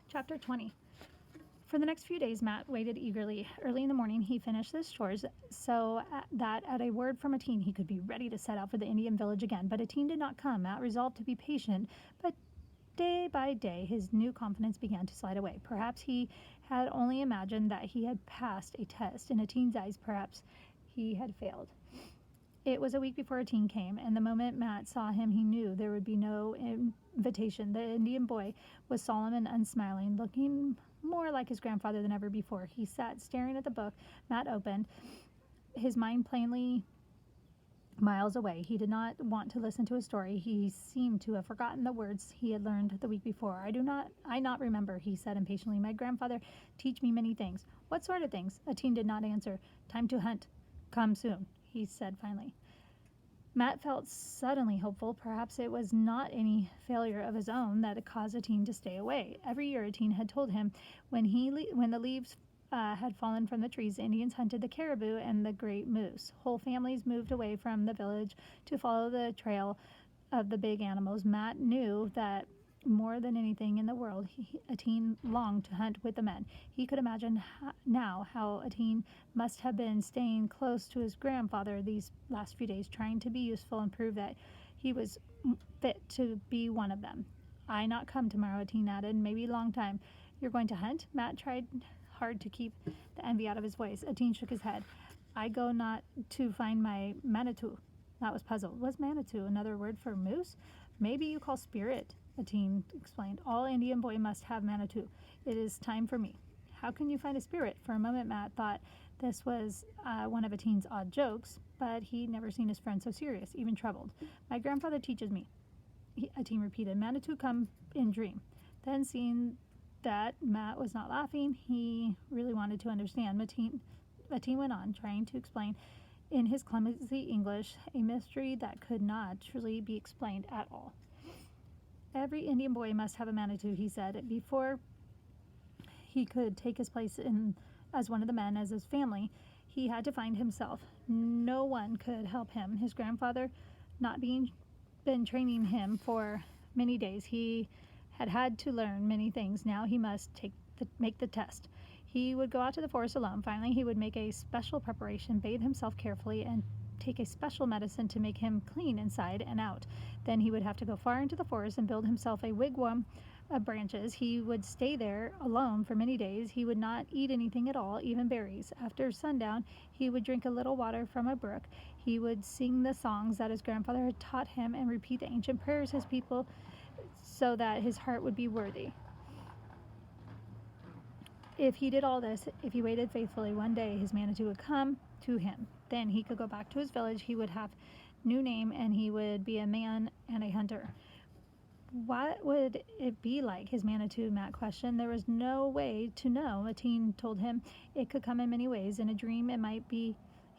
Chapter 20. For the next few days, Matt waited eagerly. Early in the morning, he finished his chores so that at a word from Atene, he could be ready to set out for the Indian village again. But Atene did not come. Matt resolved to be patient, but day by day, his new confidence began to slide away. Perhaps he had only imagined that he had passed a test. In Atene's eyes, perhaps he had failed. It was a week before Atene came, and the moment Matt saw him, he knew there would be no invitation. The Indian boy was solemn and unsmiling, looking more like his grandfather than ever before. He sat staring at the book Matt opened, his mind plainly miles away. He did not want to listen to a story. He seemed to have forgotten the words he had learned the week before. I not remember, he said impatiently. My grandfather teach me many things. What sort of things? Atene did not answer. Time to hunt. Come soon, he said finally. Matt felt suddenly hopeful. Perhaps it was not any failure of his own that had caused Atene to stay away. Every year Atene had told him when the leaves had fallen from the trees, the Indians hunted the caribou and the great moose. Whole families moved away from the village to follow the trail of the big animals. Matt knew that more than anything in the world, Atene longed to hunt with the men. He could imagine now how Atene must have been staying close to his grandfather these last few days, trying to be useful and prove that he was fit to be one of them. I not come tomorrow, Atene added. Maybe a long time. You're going to hunt? Matt tried hard to keep the envy out of his voice. Atene shook his head. I go not to find my Manitou. Matt was puzzled. Was Manitou another word for moose? Maybe you call spirit, Atene explained. All Indian boy must have Manitou. It is time for me. How can you find a spirit? For a moment Matt thought this was one of Atene's odd jokes, but he'd never seen his friend so serious, even troubled. My grandfather teaches me, Atene repeated. Manitou come in dream. Then seeing that Matt was not laughing, he really wanted to understand. Atene went on, trying to explain in his clumsy English a mystery that could not truly be explained at all. Every Indian boy must have a Manitou, he said, before he could take his place as one of the men, as his family. He had to find himself. No one could help him. His grandfather not been training him for many days. He had to learn many things. Now he must make the test. He would go out to the forest alone. Finally, he would make a special preparation, bathe himself carefully, and take a special medicine to make him clean inside and out. Then he would have to go far into the forest and build himself a wigwam of branches. He would stay there alone for many days. He would not eat anything at all, even berries. After sundown, he would drink a little water from a brook. He would sing the songs that his grandfather had taught him and repeat the ancient prayers his people so that his heart would be worthy. If he did all this, if he waited faithfully, one day his Manitou would come to him. Then he could go back to his village. He would have new name, and he would be a man and a hunter. What would it be like, his Manitou? Matt questioned. There was no way to know. Atene told him it could come in many ways. In a dream,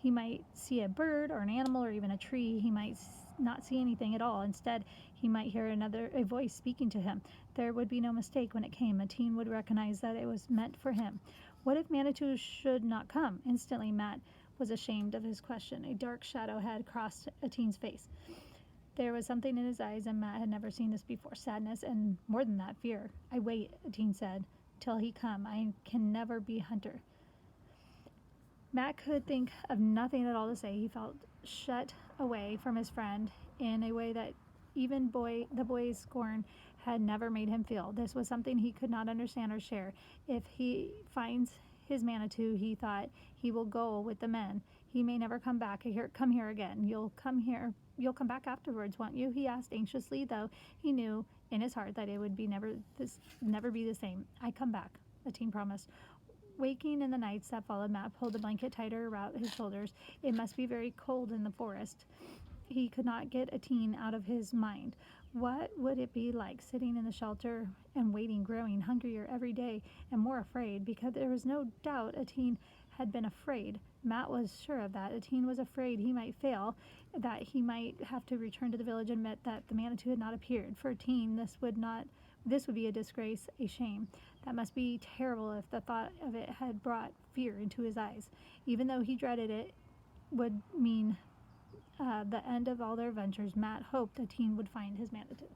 he might see a bird or an animal or even a tree. He might not see anything at all. Instead, he might hear a voice speaking to him. There would be no mistake when it came. Atene would recognize that it was meant for him. What if Manitou should not come? Instantly, Matt was ashamed of his question. A dark shadow had crossed Atene's face. There was something in his eyes, and Matt had never seen this before. Sadness, and more than that, fear. I wait, Atene said, till he come. I can never be hunter. Matt could think of nothing at all to say. He felt shut away from his friend in a way that even the boy's scorn had never made him feel. This was something he could not understand or share. If he finds his Manitou, he thought, he will go with the men. He may never come here again. You'll come back afterwards, won't you? He asked anxiously, though he knew in his heart that it would never be the same. I come back, Atene promised. Waking in the nights that followed, Matt pulled the blanket tighter about his shoulders. It must be very cold in the forest. He could not get Atene out of his mind. What would it be like sitting in the shelter and waiting, growing hungrier every day and more afraid? Because there was no doubt Atene had been afraid. Matt was sure of that. Atene was afraid he might fail, that he might have to return to the village and admit that the Manitou had not appeared. For Atene, this would be a disgrace, a shame. That must be terrible if the thought of it had brought fear into his eyes. Even though he dreaded it would mean the end of all their ventures, Matt hoped Atene would find his Manitou.